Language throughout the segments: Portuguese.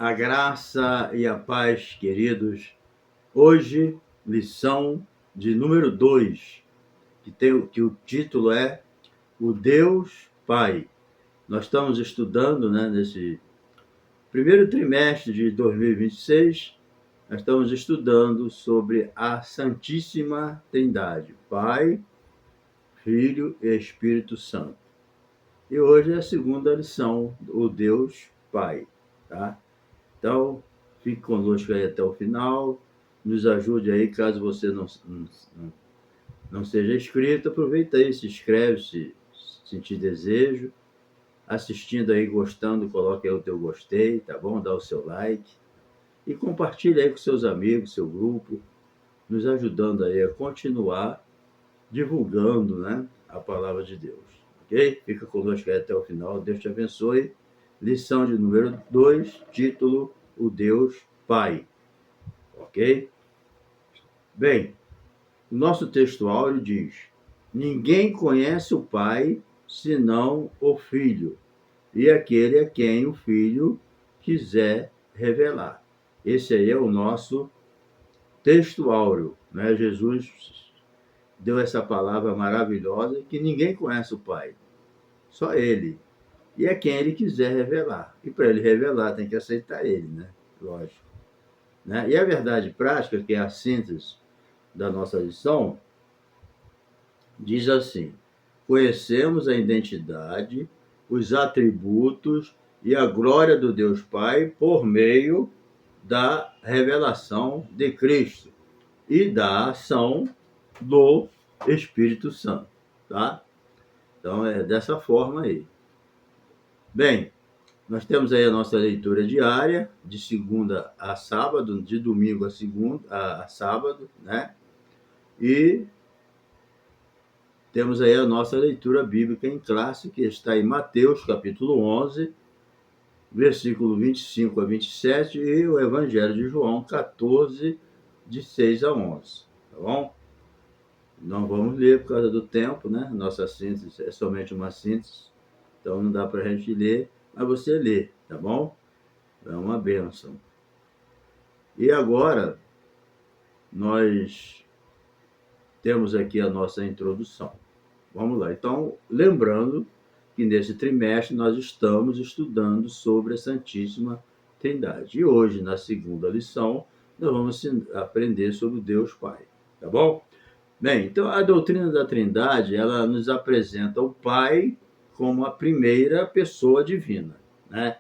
A graça e a paz, queridos. Hoje, lição de número 2, que o título é O Deus Pai. Nós estamos estudando, nesse primeiro trimestre de 2026, nós estamos estudando sobre a Santíssima Trindade, Pai, Filho e Espírito Santo. E hoje é a segunda lição, o Deus Pai, tá? Então, fique conosco aí até o final, nos ajude aí, caso você não seja inscrito, aproveita aí, se inscreve, se sentir desejo, assistindo aí, gostando, coloque aí o teu gostei, tá bom? Dá o seu like e compartilha aí com seus amigos, seu grupo, nos ajudando aí a continuar divulgando, a palavra de Deus, ok? Fica conosco aí até o final, Deus te abençoe. Lição de número 2, título, o Deus Pai, ok? Bem, o nosso texto áureo diz: ninguém conhece o Pai senão o Filho, e aquele a quem o Filho quiser revelar. Esse aí é o nosso texto áureo, né? Jesus deu essa palavra maravilhosa que ninguém conhece o Pai, só Ele. E é quem Ele quiser revelar. E para Ele revelar, tem que aceitar Ele, né? Lógico. Né? E a verdade prática, que é a síntese da nossa lição, diz assim: conhecemos a identidade, os atributos e a glória do Deus Pai por meio da revelação de Cristo e da ação do Espírito Santo, tá? Então é dessa forma aí. Bem, nós temos aí a nossa leitura diária, de segunda a sábado, de domingo a sábado, né? E temos aí a nossa leitura bíblica em classe, que está em Mateus, capítulo 11, versículo 25 a 27, e o Evangelho de João, 14, de 6 a 11, tá bom? Não vamos ler por causa do tempo, né? Nossa síntese é somente uma síntese, então não dá para a gente ler, mas você lê, tá bom? É uma bênção. E agora, nós temos aqui a nossa introdução. Vamos lá. Então, lembrando que nesse trimestre nós estamos estudando sobre a Santíssima Trindade. E hoje, na segunda lição, nós vamos aprender sobre o Deus Pai, tá bom? Bem, então a doutrina da Trindade, ela nos apresenta o Pai como a primeira pessoa divina, né?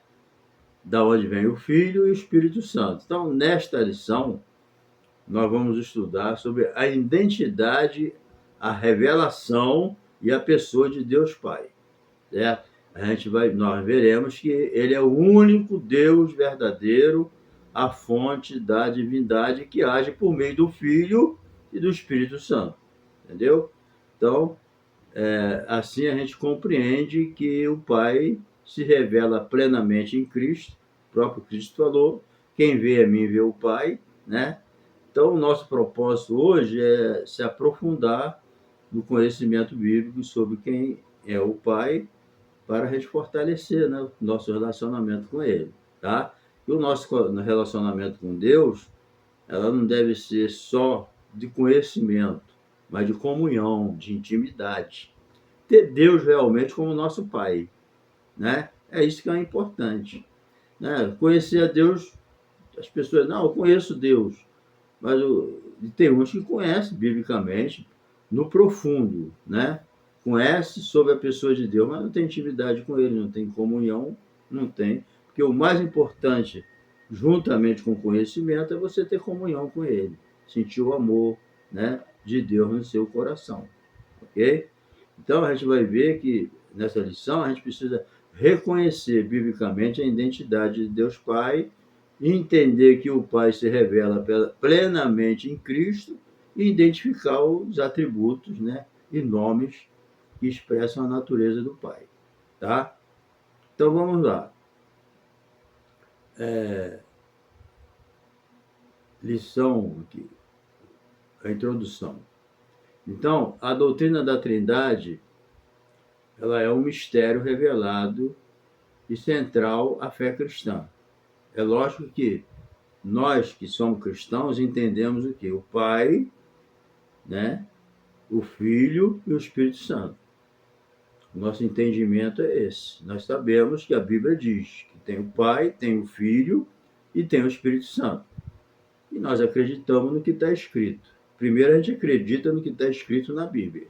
Da onde vem o Filho e o Espírito Santo. Então, nesta lição, nós vamos estudar sobre a identidade, a revelação e a pessoa de Deus Pai, certo? Nós veremos que ele é o único Deus verdadeiro, a fonte da divindade que age por meio do Filho e do Espírito Santo, entendeu? Então, assim a gente compreende que o Pai se revela plenamente em Cristo. O próprio Cristo falou: quem vê a mim vê o Pai, né? Então, o nosso propósito hoje é se aprofundar no conhecimento bíblico sobre quem é o Pai, para a gente fortalecer, né, o nosso relacionamento com Ele, tá? E o nosso relacionamento com Deus, ela não deve ser só de conhecimento, mas de comunhão, de intimidade. Ter Deus realmente como nosso Pai, né? É isso que é importante, né? Conhecer a Deus, as pessoas, não, eu conheço Deus, mas tem uns que conhecem biblicamente no profundo, né? Conhece sobre a pessoa de Deus, mas não tem intimidade com Ele, não tem comunhão, não tem. Porque o mais importante, juntamente com o conhecimento, é você ter comunhão com Ele, sentir o amor, né, de Deus no seu coração, ok? Então a gente vai ver que nessa lição a gente precisa reconhecer biblicamente a identidade de Deus Pai, entender que o Pai se revela plenamente em Cristo e identificar os atributos, né, e nomes que expressam a natureza do Pai, tá? Então vamos lá. Lição aqui, a introdução. Então, a doutrina da Trindade, ela é um mistério revelado e central à fé cristã. É lógico que nós que somos cristãos entendemos o quê? O Pai, né? O Filho e o Espírito Santo. O nosso entendimento é esse. Nós sabemos que a Bíblia diz que tem o Pai, tem o Filho e tem o Espírito Santo. E nós acreditamos no que está escrito. Primeiro, a gente acredita no que está escrito na Bíblia.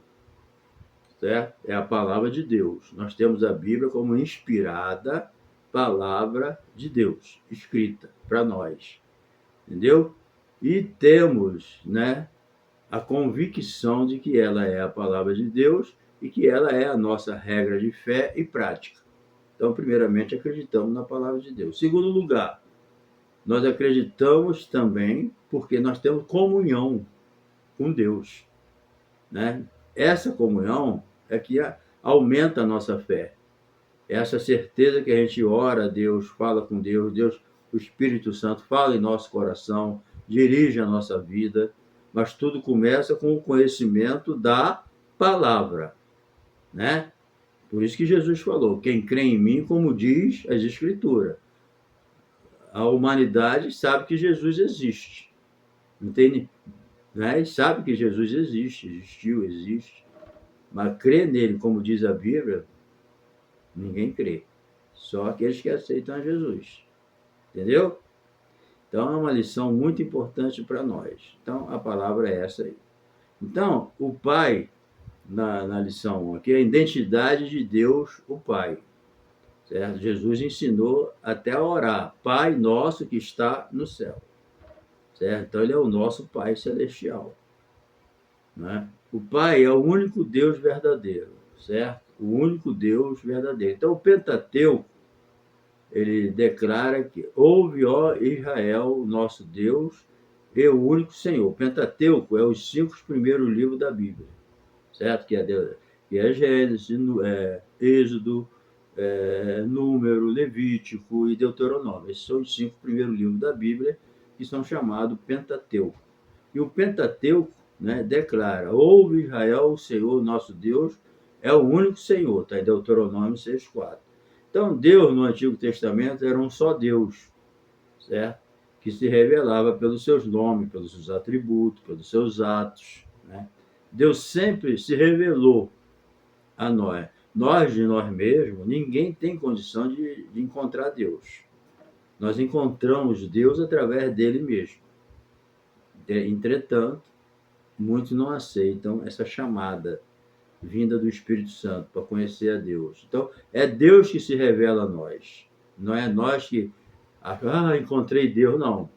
Certo? É a palavra de Deus. Nós temos a Bíblia como inspirada palavra de Deus, escrita para nós. Entendeu? E temos, né, a convicção de que ela é a palavra de Deus e que ela é a nossa regra de fé e prática. Então, primeiramente, acreditamos na palavra de Deus. Segundo lugar, nós acreditamos também porque nós temos comunhão com Deus, né? Essa comunhão é que aumenta a nossa fé. Essa certeza que a gente ora a Deus, fala com Deus, o Espírito Santo fala em nosso coração, dirige a nossa vida, mas tudo começa com o conhecimento da palavra, né? Por isso que Jesus falou, quem crê em mim, como diz as Escrituras, a humanidade sabe que Jesus existe, entende? Né? E sabe que Jesus existe, existiu, existe, mas crer nele, como diz a Bíblia, ninguém crê. Só aqueles que aceitam a Jesus. Entendeu? Então, é uma lição muito importante para nós. Então, a palavra é essa aí. Então, o Pai, na lição 1 aqui, é a identidade de Deus, o Pai. Certo? Jesus ensinou até a orar. Pai nosso que está no céu. Certo? Então, ele é o nosso Pai celestial. Né? O Pai é o único Deus verdadeiro. Certo? O único Deus verdadeiro. Então, o Pentateuco, ele declara que ouve, ó Israel, nosso Deus, e o único Senhor. O Pentateuco é os 5 primeiros livros da Bíblia, certo? Que é Gênesis, Êxodo, Número, Levítico e Deuteronômio. Esses são os 5 primeiros livros da Bíblia que são chamados Pentateuco. E o Pentateuco, né, declara, ouve Israel, o Senhor, nosso Deus, é o único Senhor, está em Deuteronômio 6,4. Então, Deus no Antigo Testamento era um só Deus, certo? Que se revelava pelos seus nomes, pelos seus atributos, pelos seus atos, né? Deus sempre se revelou a nós. Nós, de nós mesmos, ninguém tem condição de encontrar Deus. Nós encontramos Deus através dele mesmo. Entretanto, muitos não aceitam essa chamada vinda do Espírito Santo para conhecer a Deus. Então, é Deus que se revela a nós. Não é nós que encontrei Deus, não.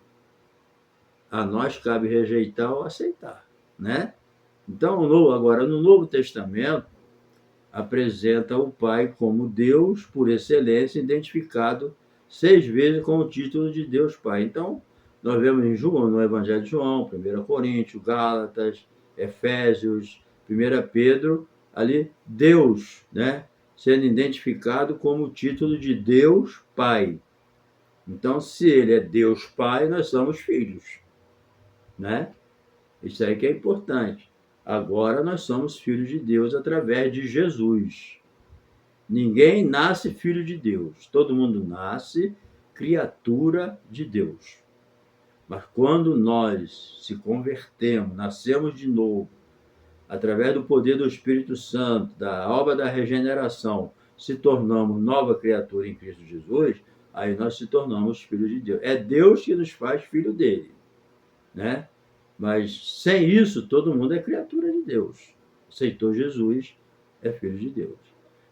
A nós cabe rejeitar ou aceitar, né? Então, agora, no Novo Testamento, apresenta o Pai como Deus por excelência, identificado 6 vezes com o título de Deus Pai. Então, nós vemos em João, no Evangelho de João, 1 Coríntios, Gálatas, Efésios, 1 Pedro, ali Deus, né, sendo identificado como o título de Deus Pai. Então, se ele é Deus Pai, nós somos filhos, né? Isso aí que é importante. Agora nós somos filhos de Deus através de Jesus. Ninguém nasce filho de Deus. Todo mundo nasce criatura de Deus. Mas quando nós se convertemos, nascemos de novo, através do poder do Espírito Santo, da obra da regeneração, se tornamos nova criatura em Cristo Jesus, aí nós se tornamos filhos de Deus. É Deus que nos faz filho dele, né? Mas sem isso, todo mundo é criatura de Deus. Aceitou Jesus, é filho de Deus.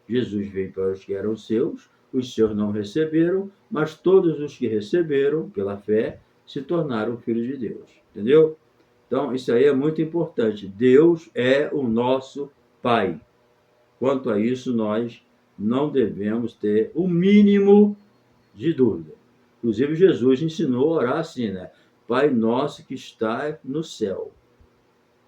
Jesus veio para os que eram seus, os seus não receberam, mas todos os que receberam, pela fé, se tornaram filhos de Deus. Entendeu? Então, isso aí é muito importante. Deus é o nosso Pai. Quanto a isso, nós não devemos ter o mínimo de dúvida. Inclusive, Jesus ensinou a orar assim, né? Pai nosso que está no céu,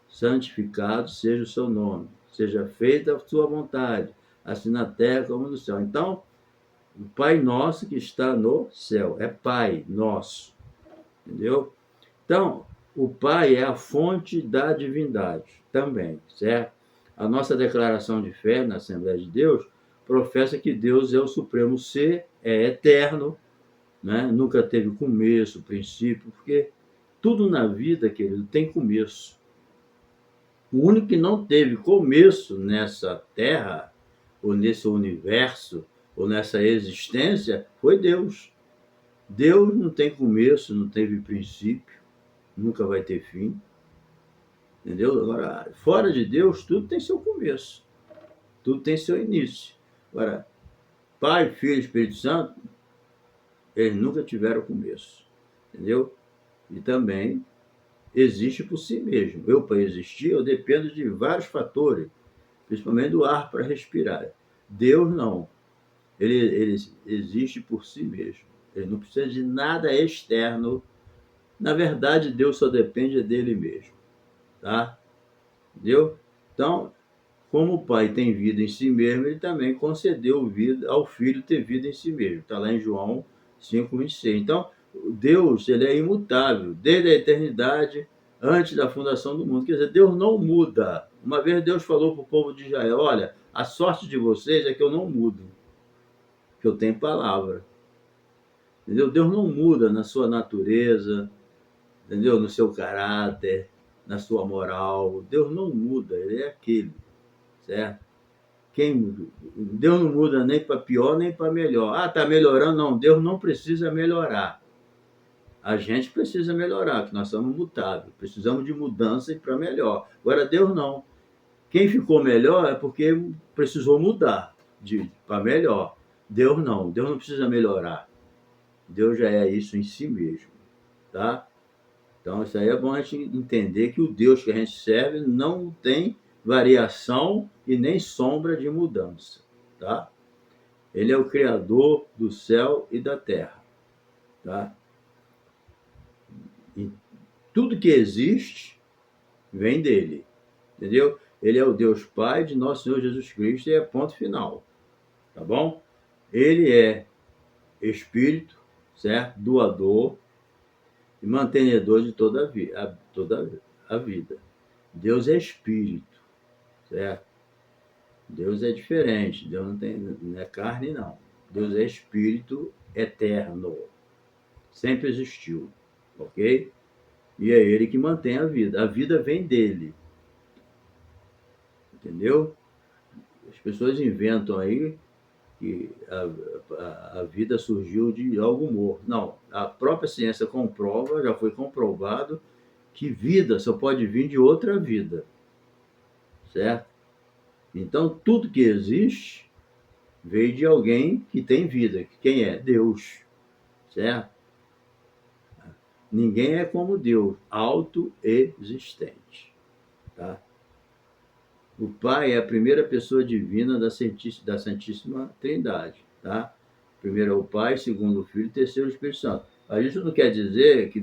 santificado seja o seu nome, seja feita a sua vontade, assim na terra como no céu. Então, o Pai nosso que está no céu, é Pai nosso, entendeu? Então, o Pai é a fonte da divindade também, certo? A nossa declaração de fé na Assembleia de Deus professa que Deus é o supremo ser, é eterno, né? Nunca teve começo, princípio, porque tudo na vida, querido, tem começo. O único que não teve começo nessa terra, ou nesse universo, ou nessa existência, foi Deus. Deus não tem começo, não teve princípio, nunca vai ter fim. Entendeu? Agora, fora de Deus, tudo tem seu começo, tudo tem seu início. Agora, Pai, Filho e Espírito Santo, eles nunca tiveram começo. Entendeu? E também existe por si mesmo. Eu, para existir, eu dependo de vários fatores, principalmente do ar para respirar. Deus não. Ele existe por si mesmo. Ele não precisa de nada externo. Na verdade, Deus só depende dele mesmo. Tá? Entendeu? Então, como o Pai tem vida em si mesmo, ele também concedeu vida ao Filho ter vida em si mesmo. Está lá em João 5:26. Então, Deus, ele é imutável, desde a eternidade, antes da fundação do mundo. Quer dizer, Deus não muda. Uma vez Deus falou para o povo de Israel: olha, a sorte de vocês é que eu não mudo, que eu tenho palavra. Entendeu? Deus não muda na sua natureza, entendeu? No seu caráter, na sua moral. Deus não muda, ele é aquele, certo? Deus não muda nem para pior nem para melhor. Ah, está melhorando? Não, Deus não precisa melhorar. A gente precisa melhorar, porque nós somos mutáveis. Precisamos de mudança e para melhor. Agora, Deus não. Quem ficou melhor é porque precisou mudar para melhor. Deus não. Deus não precisa melhorar. Deus já é isso em si mesmo. Tá? Então, isso aí é bom a gente entender que o Deus que a gente serve não tem variação e nem sombra de mudança. Tá? Ele é o Criador do céu e da terra. Tá? E tudo que existe vem dele. Entendeu? Ele é o Deus Pai de nosso Senhor Jesus Cristo e é ponto final. Tá bom? Ele é Espírito, certo? Doador e mantenedor de toda a vida. Deus é Espírito, certo? Deus é diferente. Deus não é carne, não. Deus é Espírito eterno. Sempre existiu, ok? E é ele que mantém a vida. A vida vem dele. Entendeu? As pessoas inventam aí que a vida surgiu de algo morto. Não, a própria ciência comprova, já foi comprovado, que vida só pode vir de outra vida. Certo? Então, tudo que existe veio de alguém que tem vida. Quem é? Deus. Certo? Ninguém é como Deus, autoexistente. Tá? O Pai é a primeira pessoa divina da Santíssima Trindade. Tá? Primeiro é o Pai, segundo o Filho, terceiro o Espírito Santo. Mas isso não quer dizer que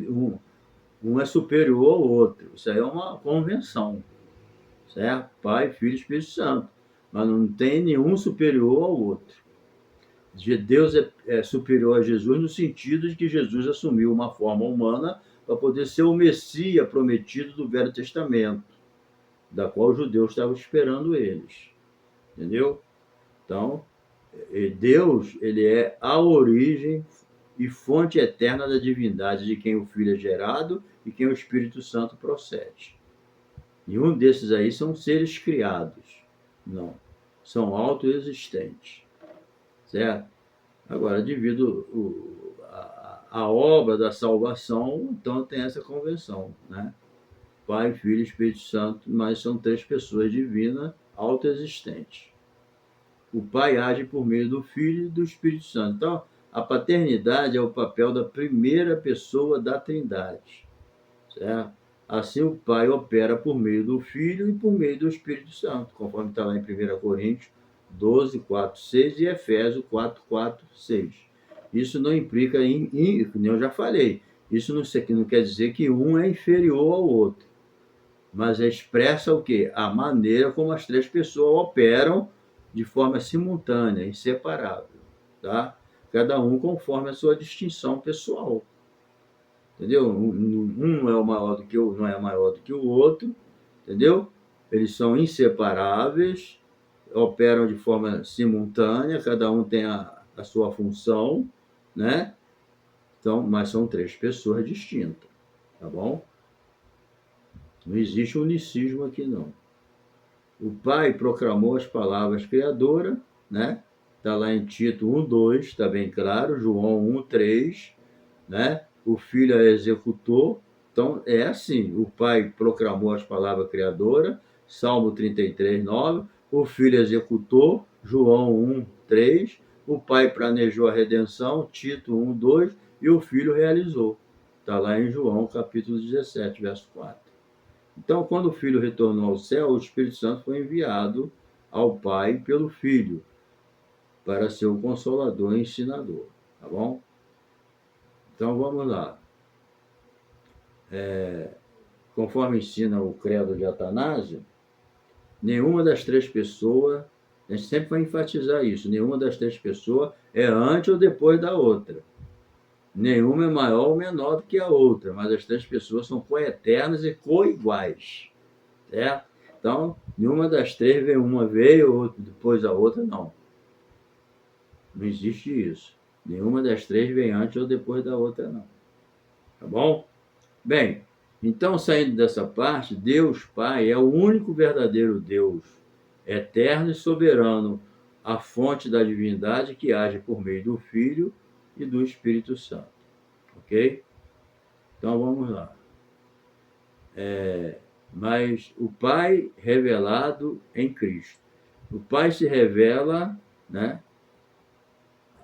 um é superior ao outro. Isso aí é uma convenção. Certo? Pai, Filho e Espírito Santo. Mas não tem nenhum superior ao outro. Deus é superior a Jesus no sentido de que Jesus assumiu uma forma humana para poder ser o Messias prometido do Velho Testamento, da qual os judeus estavam esperando eles. Entendeu? Então, Deus, ele é a origem e fonte eterna da divindade de quem o Filho é gerado e quem o Espírito Santo procede. Nenhum desses aí são seres criados. Não. São autoexistentes. Certo? Agora, devido a obra da salvação, então tem essa convenção, né? Pai, Filho e Espírito Santo, mas são três pessoas divinas autoexistentes. O Pai age por meio do Filho e do Espírito Santo. Então, a paternidade é o papel da primeira pessoa da Trindade. Certo? Assim, o Pai opera por meio do Filho e por meio do Espírito Santo, conforme está lá em 1 Coríntios 12, 4, 6 e Efésios 4, 4, 6. Isso não implica como eu já falei, isso não quer dizer que um é inferior ao outro, mas expressa o quê? A maneira como as três pessoas operam de forma simultânea, inseparável. Tá? Cada um conforme a sua distinção pessoal. Entendeu? Um é maior do que não é maior do que o outro, entendeu? Eles são inseparáveis, operam de forma simultânea, cada um tem a sua função, né? Então, mas são três pessoas distintas, tá bom? Não existe unicismo aqui, não. O Pai proclamou as palavras criadoras, né? Está lá em Tito 1:2, está bem claro, João 1:3, né? O Filho a executou. Então, é assim, o Pai proclamou as palavras criadoras, Salmo 33:9, o Filho executou, João 1:3, o Pai planejou a redenção, Tito 1:2, e o Filho realizou. Está lá em João, capítulo 17, verso 4. Então, quando o Filho retornou ao céu, o Espírito Santo foi enviado ao Pai pelo Filho, para ser o Consolador e ensinador, tá bom? Então, vamos lá. Conforme ensina o credo de Atanásio, nenhuma das três pessoas, a gente sempre vai enfatizar isso, nenhuma das três pessoas é antes ou depois da outra. Nenhuma é maior ou menor do que a outra, mas as três pessoas são coeternas e coiguais, certo? Então, nenhuma das três veio, uma veio, outra, depois a outra, não. Não existe isso. Nenhuma das três vem antes ou depois da outra, não. Tá bom? Bem, então, saindo dessa parte, Deus Pai é o único verdadeiro Deus, eterno e soberano, a fonte da divindade que age por meio do Filho e do Espírito Santo. Ok? Então, vamos lá. Mas o Pai revelado em Cristo. O Pai se revela, né,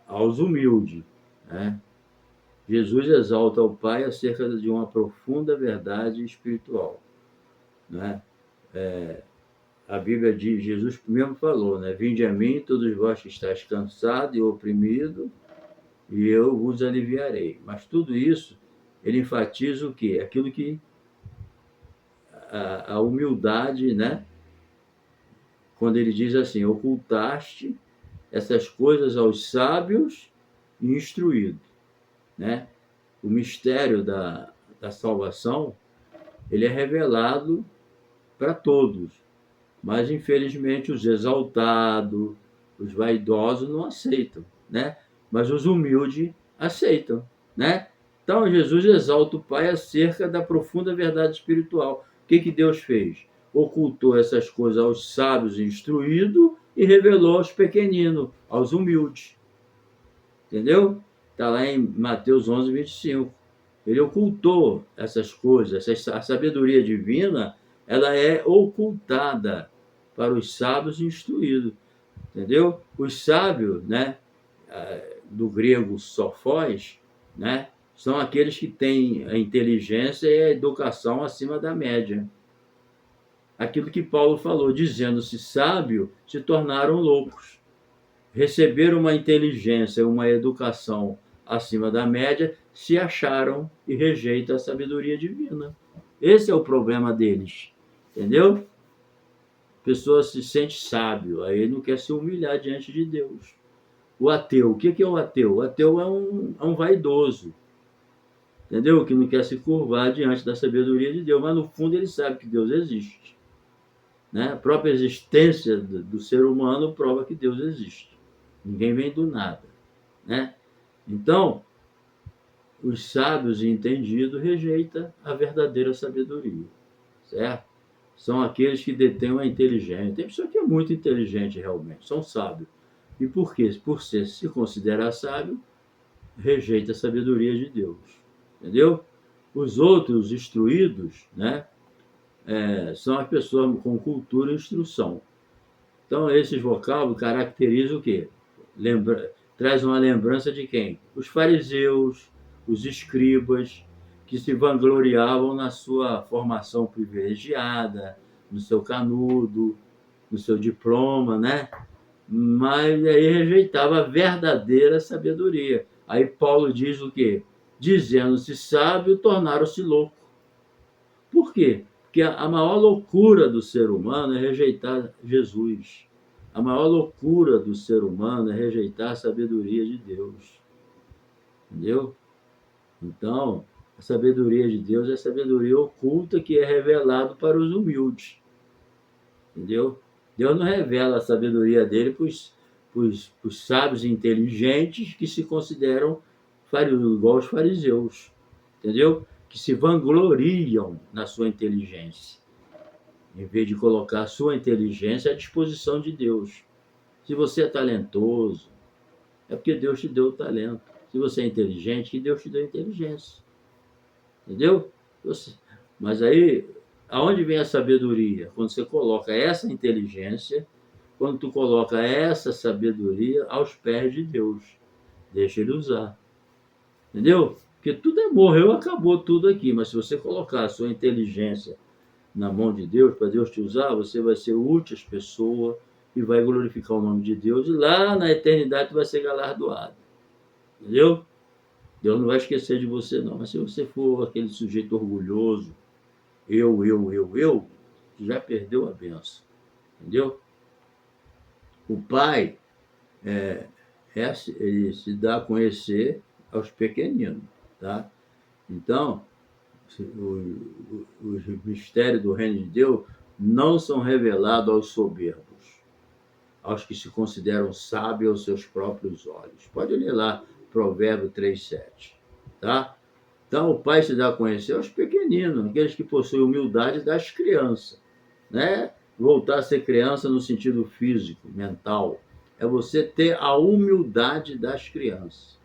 aos humildes, né? Jesus exalta ao Pai acerca de uma profunda verdade espiritual, né? A Bíblia diz, Jesus mesmo falou, né? Vinde a mim, todos vós que estáis cansados e oprimidos, e eu vos aliviarei. Mas tudo isso, ele enfatiza o quê? Aquilo que a humildade, né? Quando ele diz assim, ocultaste essas coisas aos sábios e instruídos, né? O mistério da salvação, ele é revelado para todos, mas infelizmente os exaltados, os vaidosos não aceitam, né? Mas os humildes aceitam, né? Então Jesus exalta o Pai acerca da profunda verdade espiritual. O que Deus fez? Ocultou essas coisas aos sábios e instruídos e revelou aos pequeninos, aos humildes. Entendeu? Está lá em Mateus 11:25. Ele ocultou essas coisas, a sabedoria divina, ela é ocultada para os sábios instruídos, entendeu? Os sábios, né, do grego sofós, né, são aqueles que têm a inteligência e a educação acima da média. Aquilo que Paulo falou, dizendo-se sábio, se tornaram loucos. Receberam uma inteligência, uma educação acima da média, se acharam e rejeitam a sabedoria divina. Esse é o problema deles, entendeu? A pessoa se sente sábio, aí não quer se humilhar diante de Deus. O ateu, o que é o ateu? O ateu é um vaidoso, entendeu? Que não quer se curvar diante da sabedoria de Deus, mas no fundo ele sabe que Deus existe, né? A própria existência do ser humano prova que Deus existe. Ninguém vem do nada, né? Então, os sábios e entendidos rejeitam a verdadeira sabedoria, certo? São aqueles que detêm a inteligência. Tem pessoa que é muito inteligente realmente, são sábios. E por quê? Por se considerar sábio, rejeita a sabedoria de Deus, entendeu? Os outros instruídos, né, são as pessoas com cultura e instrução. Então, esses vocábulos caracterizam o quê? Traz uma lembrança de quem? Os fariseus, os escribas, que se vangloriavam na sua formação privilegiada, no seu canudo, no seu diploma, né? Mas aí rejeitava a verdadeira sabedoria. Aí Paulo diz o quê? Dizendo-se sábio, tornaram-se loucos. Por quê? Porque a maior loucura do ser humano é rejeitar Jesus. A maior loucura do ser humano é rejeitar a sabedoria de Deus. Entendeu? Então, a sabedoria de Deus é a sabedoria oculta que é revelado para os humildes. Entendeu? Deus não revela a sabedoria dele para os sábios e inteligentes que se consideram igual os fariseus, entendeu? Que se vangloriam na sua inteligência, em vez de colocar a sua inteligência à disposição de Deus. Se você é talentoso, é porque Deus te deu o talento. Se você é inteligente, que Deus te deu inteligência. Entendeu? Mas aí, aonde vem a sabedoria? Quando você coloca essa inteligência, quando tu coloca essa sabedoria aos pés de Deus. Deixa ele usar. Entendeu? Porque tudo morreu, acabou tudo aqui. Mas se você colocar a sua inteligência na mão de Deus, para Deus te usar, você vai ser útil às pessoas e vai glorificar o nome de Deus. E lá na eternidade tu vai ser galardoado. Entendeu? Deus não vai esquecer de você, não. Mas se você for aquele sujeito orgulhoso, eu, já perdeu a benção. Entendeu? O Pai, ele se dá a conhecer aos pequeninos, tá? Então, os mistérios do reino de Deus não são revelados aos soberbos, aos que se consideram sábios aos seus próprios olhos. Pode ler lá, Provérbio 3:7, tá? Então, o Pai se dá a conhecer aos pequeninos, aqueles que possuem humildade das crianças, né? Voltar a ser criança no sentido físico, mental, é você ter a humildade das crianças.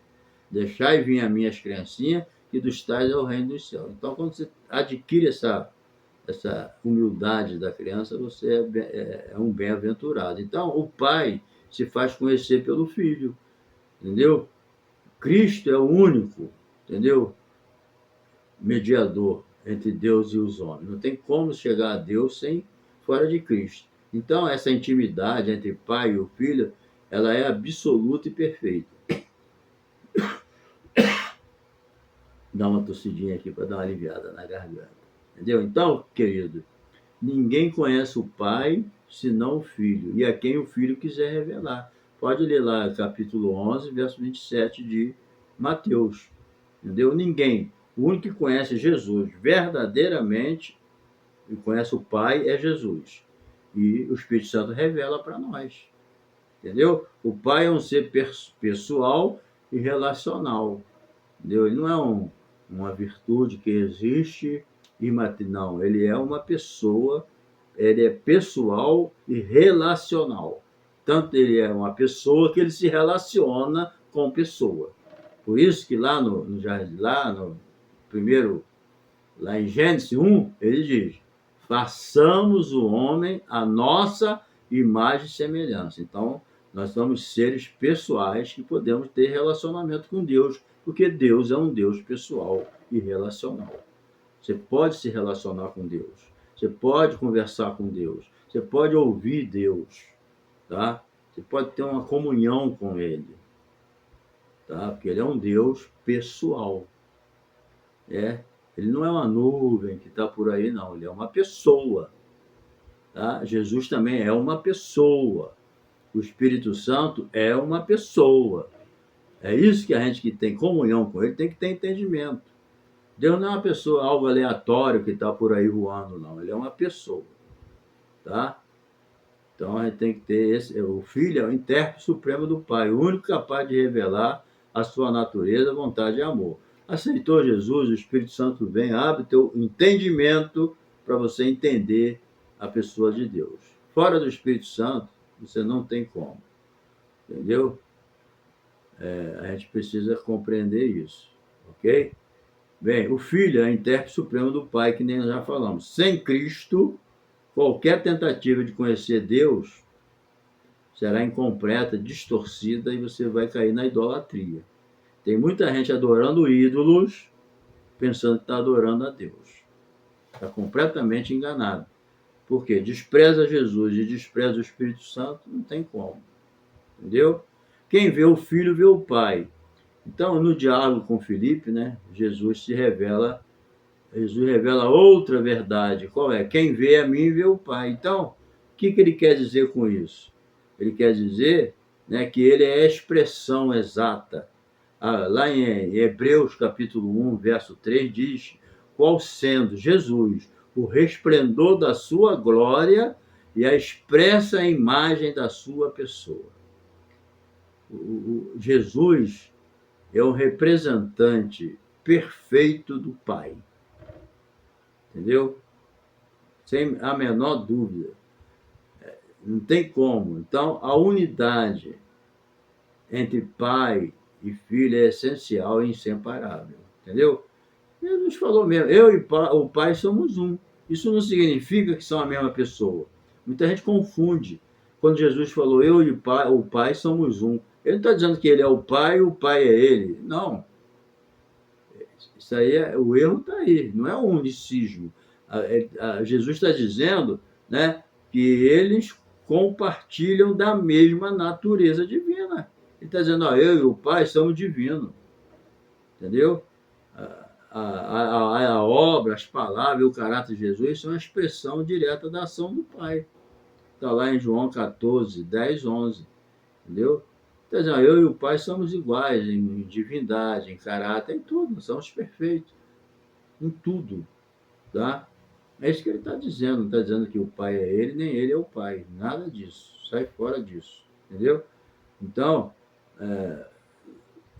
Deixai vir a mim as criancinhas, que dos tais é o reino dos céus. Então, quando você adquire essa humildade da criança, você é um bem-aventurado. Então, o Pai se faz conhecer pelo Filho, entendeu? Cristo é o único, entendeu? Mediador entre Deus e os homens. Não tem como chegar a Deus sem fora de Cristo. Então, essa intimidade entre Pai e o Filho, ela é absoluta e perfeita. Dá uma tossidinha aqui para dar uma aliviada na garganta. Entendeu? Então, querido, ninguém conhece o Pai senão o Filho, e a quem o Filho quiser revelar. Pode ler lá, capítulo 11, verso 27 de Mateus. Entendeu? Ninguém. O único que conhece Jesus verdadeiramente e conhece o Pai é Jesus. E o Espírito Santo revela para nós. Entendeu? O Pai é um ser pessoal e relacional. Entendeu? Ele não é uma virtude que existe e não, ele é uma pessoa, ele é pessoal e relacional. Tanto ele é uma pessoa que ele se relaciona com pessoa. Por isso que lá no jardim, lá em Gênesis 1, ele diz: façamos o homem a nossa imagem e semelhança. Então, nós somos seres pessoais que podemos ter relacionamento com Deus, porque Deus é um Deus pessoal e relacional. Você pode se relacionar com Deus, você pode conversar com Deus, você pode ouvir Deus, tá? Você pode ter uma comunhão com Ele, tá? Porque Ele é um Deus pessoal. Ele não é uma nuvem que está por aí, não. Ele é uma pessoa, tá? Jesus também é uma pessoa. O Espírito Santo é uma pessoa. É isso que a gente que tem comunhão com Ele tem que ter entendimento. Deus não é uma pessoa, algo aleatório que está por aí voando, não. Ele é uma pessoa, tá? Então a gente tem que ter o Filho é o intérprete supremo do Pai, o único capaz de revelar a sua natureza, vontade e amor. Aceitou Jesus, o Espírito Santo vem, abre teu entendimento para você entender a pessoa de Deus. Fora do Espírito Santo, você não tem como. Entendeu? A gente precisa compreender isso, ok? Bem, o Filho é o intérprete supremo do Pai, que nem nós já falamos. Sem Cristo, qualquer tentativa de conhecer Deus será incompleta, distorcida e você vai cair na idolatria. Tem muita gente adorando ídolos, pensando que está adorando a Deus. Está completamente enganado. Por quê? Despreza Jesus e despreza o Espírito Santo, não tem como. Entendeu? Quem vê o Filho, vê o Pai. Então, no diálogo com Filipe, né, Jesus revela outra verdade. Qual é? Quem vê a mim, vê o Pai. Então, o que ele quer dizer com isso? Ele quer dizer, né, que ele é a expressão exata. Lá em Hebreus capítulo 1, verso 3, diz: qual sendo Jesus o resplendor da sua glória e a expressa imagem da sua pessoa. Jesus, é um representante perfeito do Pai. Entendeu? Sem a menor dúvida. Não tem como. Então, a unidade entre pai e filho é essencial e inseparável. Entendeu? Jesus falou mesmo, eu e o pai somos um. Isso não significa que são a mesma pessoa. Muita gente confunde. Quando Jesus falou, eu e o pai somos um. Ele não está dizendo que ele é o pai e o pai é ele. Não. Isso aí, o erro está aí. Não é um unicismo. Jesus está dizendo, né, que eles compartilham da mesma natureza divina. Ele está dizendo, ó, eu e o pai somos divinos. Entendeu? A obra, as palavras e o caráter de Jesus são a expressão direta da ação do Pai. Está lá em João 14, 10, 11. Entendeu? Quer dizer, eu e o Pai somos iguais em divindade, em caráter, em tudo. Somos perfeitos. Em tudo. Tá? É isso que ele está dizendo. Não está dizendo que o Pai é ele, nem ele é o Pai. Nada disso. Sai fora disso. Entendeu? Então,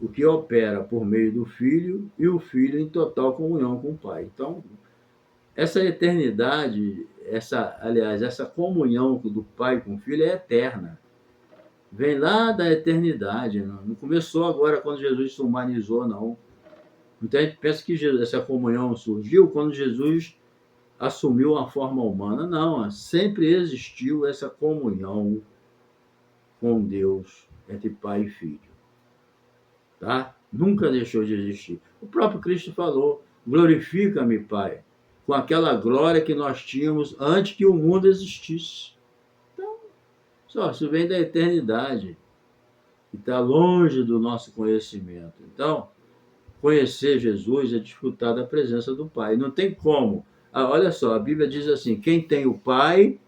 o que opera por meio do Filho e o Filho em total comunhão com o Pai. Então, essa eternidade, essa comunhão do Pai com o Filho é eterna. Vem lá da eternidade, não começou agora quando Jesus se humanizou, não. Então a gente pensa que essa comunhão surgiu quando Jesus assumiu a forma humana. Não, sempre existiu essa comunhão com Deus entre Pai e Filho. Tá? Nunca deixou de existir. O próprio Cristo falou, glorifica-me, Pai, com aquela glória que nós tínhamos antes que o mundo existisse. Então, isso vem da eternidade, que está longe do nosso conhecimento. Então, conhecer Jesus é desfrutar da presença do Pai. Não tem como. Olha só, a Bíblia diz assim, quem tem o Pai,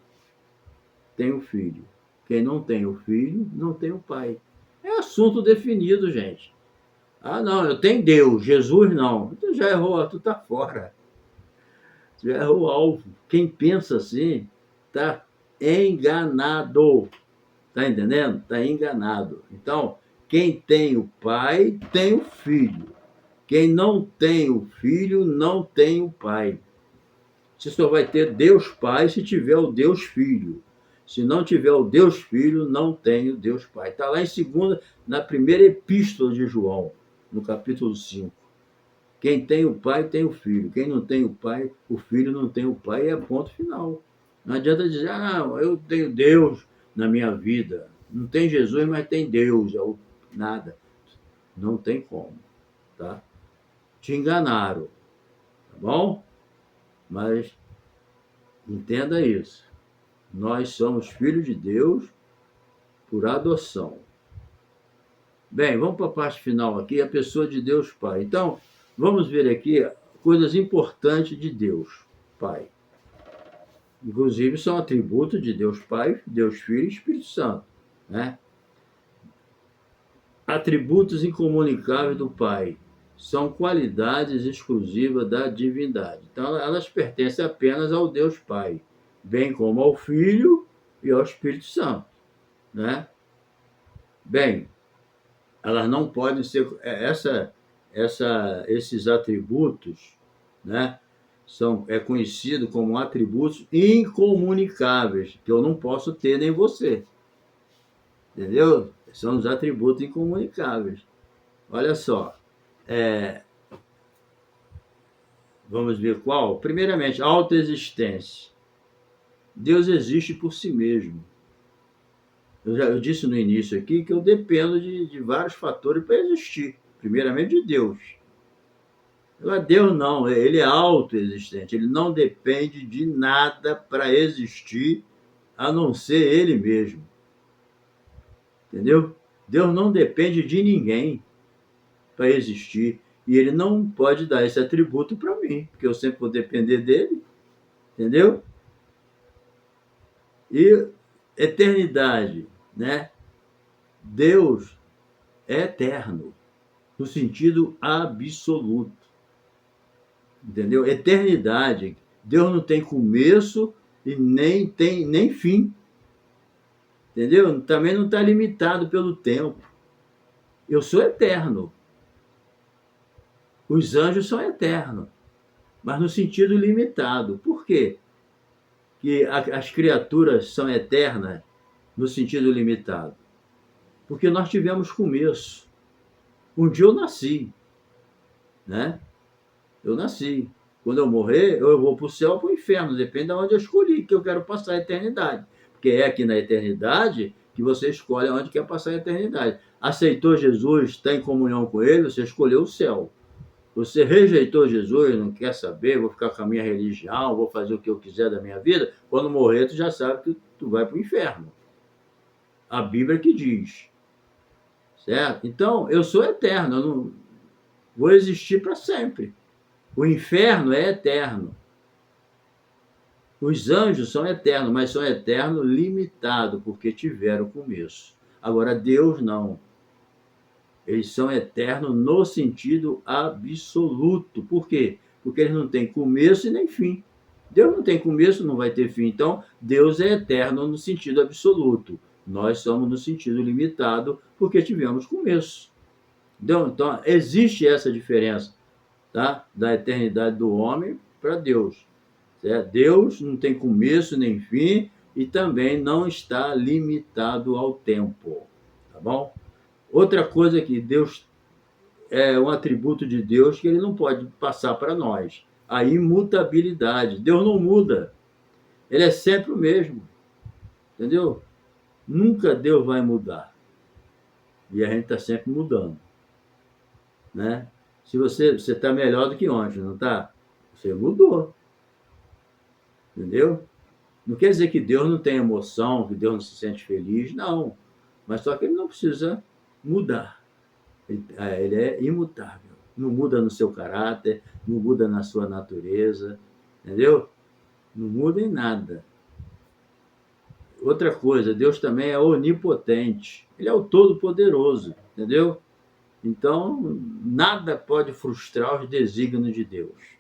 tem o Filho. Quem não tem o Filho, não tem o Pai. É assunto definido, gente. Ah, não, eu tenho Deus, Jesus não. Tu já errou, tu tá fora. Tu já errou o alvo. Quem pensa assim, tá enganado. Tá entendendo? Tá enganado. Então, quem tem o Pai, tem o Filho. Quem não tem o Filho, não tem o Pai. Você só vai ter Deus Pai se tiver o Deus Filho. Se não tiver o Deus Filho, não tem o Deus Pai. Está lá em segunda, na primeira epístola de João, no capítulo 5. Quem tem o Pai, tem o Filho. Quem não tem o Pai, o Filho não tem o Pai, é ponto final. Não adianta dizer, eu tenho Deus na minha vida. Não tem Jesus, mas tem Deus. Nada. Não tem como. Tá? Te enganaram. Tá bom? Mas entenda isso. Nós somos filhos de Deus por adoção. Bem, vamos para a parte final aqui, a pessoa de Deus Pai. Então, vamos ver aqui coisas importantes de Deus Pai. Inclusive, são atributos de Deus Pai, Deus Filho e Espírito Santo. Né? Atributos incomunicáveis do Pai. São qualidades exclusivas da divindade. Então, elas pertencem apenas ao Deus Pai, bem como ao Filho e ao Espírito Santo. Né? Bem, elas não podem ser... esses atributos, né, é conhecido como atributos incomunicáveis, que eu não posso ter nem você. Entendeu? São os atributos incomunicáveis. Olha só. Vamos ver qual? Primeiramente, autoexistência. Deus existe por si mesmo. Eu disse no início aqui que eu dependo de vários fatores para existir. Primeiramente, de Deus. Deus não, ele é autoexistente. Ele não depende de nada para existir, a não ser ele mesmo. Entendeu? Deus não depende de ninguém para existir. E ele não pode dar esse atributo para mim, porque eu sempre vou depender dele. Entendeu? E eternidade, né? Deus é eterno, no sentido absoluto. Entendeu? Eternidade. Deus não tem começo e nem fim. Entendeu? Também não está limitado pelo tempo. Eu sou eterno. Os anjos são eternos, mas no sentido limitado. Por quê? Que as criaturas são eternas no sentido limitado? Porque nós tivemos começo. Um dia eu nasci, né? Eu nasci. Quando eu morrer, eu vou para o céu ou para o inferno, depende de onde eu escolhi, que eu quero passar a eternidade. Porque é aqui na eternidade que você escolhe onde quer passar a eternidade. Aceitou Jesus, está em comunhão com ele, você escolheu o céu. Você rejeitou Jesus, não quer saber, vou ficar com a minha religião, vou fazer o que eu quiser da minha vida, quando morrer tu já sabe que tu vai para o inferno. A Bíblia que diz. Certo? Então, eu sou eterno, eu não vou existir para sempre. O inferno é eterno. Os anjos são eternos, mas são eternos limitados, porque tiveram começo. Agora, Deus não. Eles são eternos no sentido absoluto. Por quê? Porque eles não têm começo e nem fim. Deus não tem começo, não vai ter fim. Então, Deus é eterno no sentido absoluto. Nós somos no sentido limitado, porque tivemos começo. Então, existe essa diferença, tá? Da eternidade do homem para Deus. Certo? Deus não tem começo nem fim e também não está limitado ao tempo. Tá bom? Outra coisa que Deus é um atributo de Deus que ele não pode passar para nós. A imutabilidade. Deus não muda. Ele é sempre o mesmo. Entendeu? Nunca Deus vai mudar. E a gente está sempre mudando. Né? Se você está melhor do que ontem, não está? Você mudou. Entendeu? Não quer dizer que Deus não tem emoção, que Deus não se sente feliz, não. Mas só que ele não precisa mudar. Ele é imutável. Não muda no seu caráter, não muda na sua natureza, entendeu? Não muda em nada. Outra coisa, Deus também é onipotente. Ele é o todo-poderoso, entendeu? Então, nada pode frustrar os desígnios de Deus.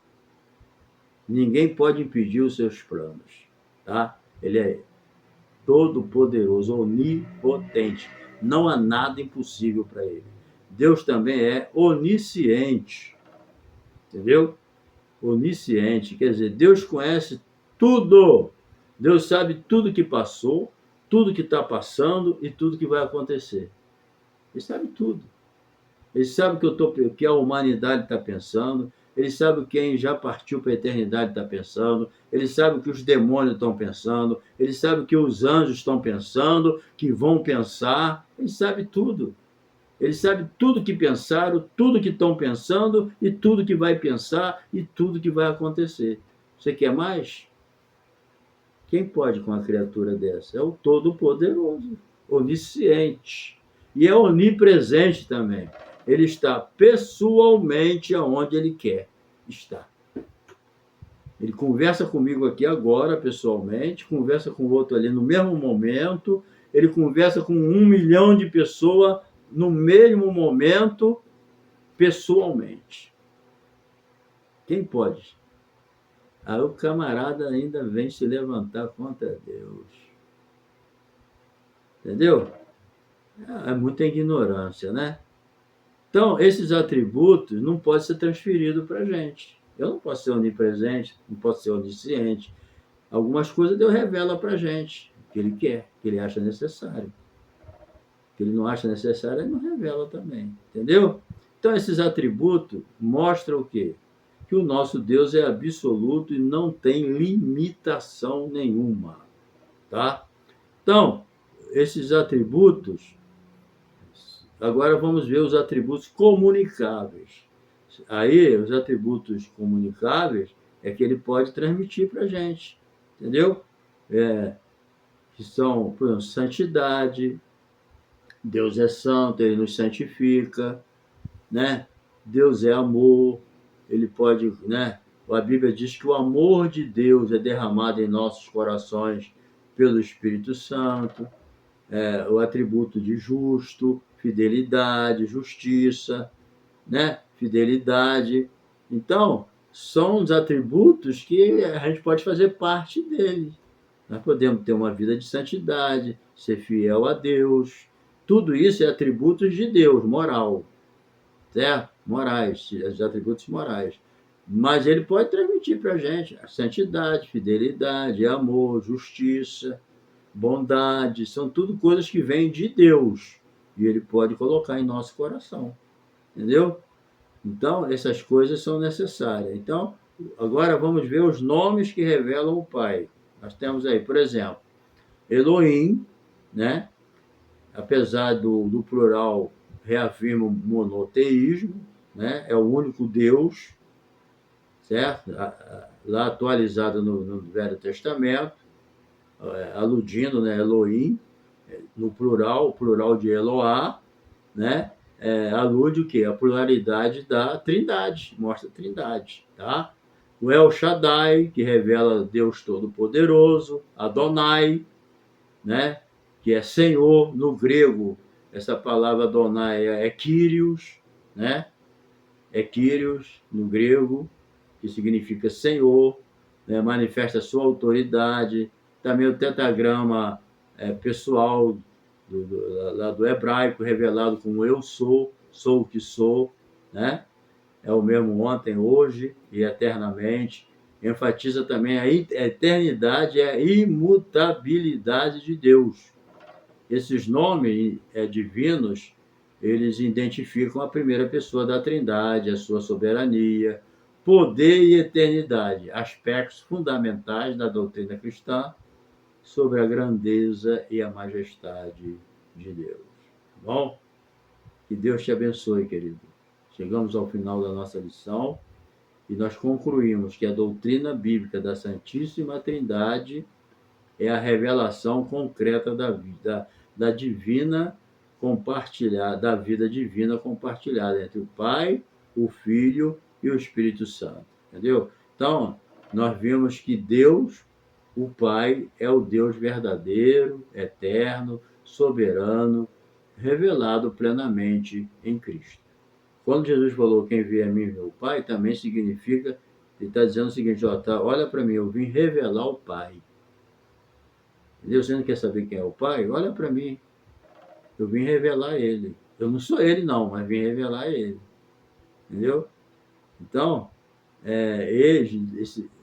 Ninguém pode impedir os seus planos, tá? Ele é todo-poderoso, onipotente. Não há nada impossível para ele. Deus também é onisciente, entendeu? Onisciente, quer dizer, Deus conhece tudo. Deus sabe tudo que passou, tudo que está passando e tudo que vai acontecer. Ele sabe tudo. Ele sabe o que a humanidade está pensando, ele sabe o que quem já partiu para a eternidade está pensando, ele sabe o que os demônios estão pensando, ele sabe o que os anjos estão pensando, que vão pensar, ele sabe tudo. Ele sabe tudo que pensaram, tudo que estão pensando e tudo que vai pensar e tudo que vai acontecer. Você quer mais? Quem pode com uma criatura dessa? É o Todo-Poderoso, onisciente. E é onipresente também. Ele está pessoalmente aonde ele quer estar. Ele conversa comigo aqui agora, pessoalmente, conversa com o outro ali no mesmo momento, ele conversa com 1 milhão de pessoas no mesmo momento, pessoalmente. Quem pode? Aí o camarada ainda vem se levantar contra Deus. Entendeu? É muita ignorância, né? Então, esses atributos não podem ser transferidos para a gente. Eu não posso ser onipresente, não posso ser onisciente. Algumas coisas Deus revela para a gente, que Ele quer, que Ele acha necessário. Que Ele não acha necessário, Ele não revela também. Entendeu? Então, esses atributos mostram o quê? Que o nosso Deus é absoluto e não tem limitação nenhuma. Tá? Então, esses atributos. Agora vamos ver os atributos comunicáveis. Aí, os atributos comunicáveis é que ele pode transmitir para a gente, entendeu? Que são, por exemplo, santidade, Deus é santo, ele nos santifica, né? Deus é amor, ele pode, né? A Bíblia diz que o amor de Deus é derramado em nossos corações pelo Espírito Santo, o atributo de justo, fidelidade, justiça, né? Fidelidade. Então, são os atributos que a gente pode fazer parte dele. Nós podemos ter uma vida de santidade, ser fiel a Deus. Tudo isso é atributos de Deus, moral. Certo? morais, os atributos morais. Mas ele pode transmitir para a gente a santidade, fidelidade, amor, justiça, bondade, são tudo coisas que vêm de Deus. E ele pode colocar em nosso coração. Entendeu? Então, essas coisas são necessárias. Então, agora vamos ver os nomes que revelam o Pai. Nós temos aí, por exemplo, Elohim, né? Apesar do plural, reafirma o monoteísmo, né? É o único Deus, certo? Lá atualizado no Velho Testamento, aludindo, né, Elohim, no plural, o plural de Eloá, né? Alude o quê? A pluralidade da Trindade, mostra a Trindade, tá? O El Shaddai, que revela Deus Todo-Poderoso, Adonai, né? Que é Senhor, no grego, essa palavra Adonai é Kyrios, né? É Kyrios, no grego, que significa Senhor, né? Manifesta a sua autoridade. Também o tetragrama pessoal lá do hebraico, revelado como eu sou o que sou, né? É o mesmo ontem, hoje e eternamente. Enfatiza também a eternidade e a imutabilidade de Deus. Esses nomes divinos, eles identificam a primeira pessoa da Trindade, a sua soberania, poder e eternidade, aspectos fundamentais da doutrina cristã sobre a grandeza e a majestade de Deus. Tá bom? Que Deus te abençoe, querido. Chegamos ao final da nossa lição e nós concluímos que a doutrina bíblica da Santíssima Trindade é a revelação concreta da vida, da divina compartilhada, da vida divina compartilhada entre o Pai, o Filho e o Espírito Santo. Entendeu? Então, nós vimos que Deus, o Pai, é o Deus verdadeiro, eterno, soberano, revelado plenamente em Cristo. Quando Jesus falou, quem vê a mim vê o Pai, também significa, ele está dizendo o seguinte, olha para mim, eu vim revelar o Pai. Entendeu? Você não quer saber quem é o Pai? Olha para mim, eu vim revelar Ele. Eu não sou Ele não, mas vim revelar Ele. Entendeu? Então,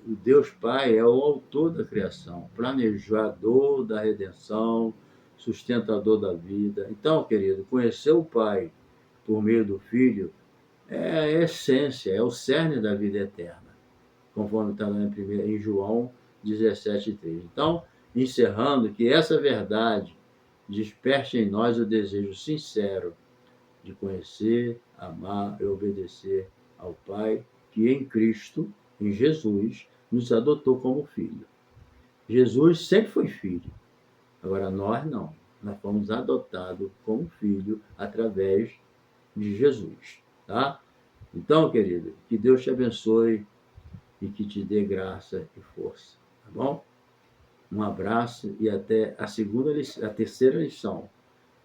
o Deus Pai é o autor da criação, planejador da redenção, sustentador da vida. Então, querido, conhecer o Pai por meio do Filho é a essência, é o cerne da vida eterna, conforme está lá em João 17:3. Então, encerrando, que essa verdade desperte em nós o desejo sincero de conhecer, amar e obedecer ao Pai, que em Cristo, em Jesus, nos adotou como filho. Jesus sempre foi filho, agora nós não. Nós fomos adotados como filho através de Jesus, tá? Então, querido, que Deus te abençoe e que te dê graça e força, tá bom? Um abraço e até a terceira lição.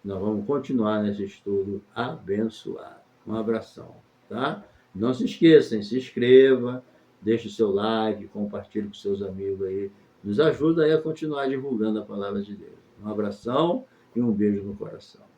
Nós vamos continuar nesse estudo abençoado. Um abração, tá? Não se esqueçam, se inscreva, deixe o seu like, compartilhe com seus amigos aí. Nos ajuda aí a continuar divulgando a palavra de Deus. Um abração e um beijo no coração.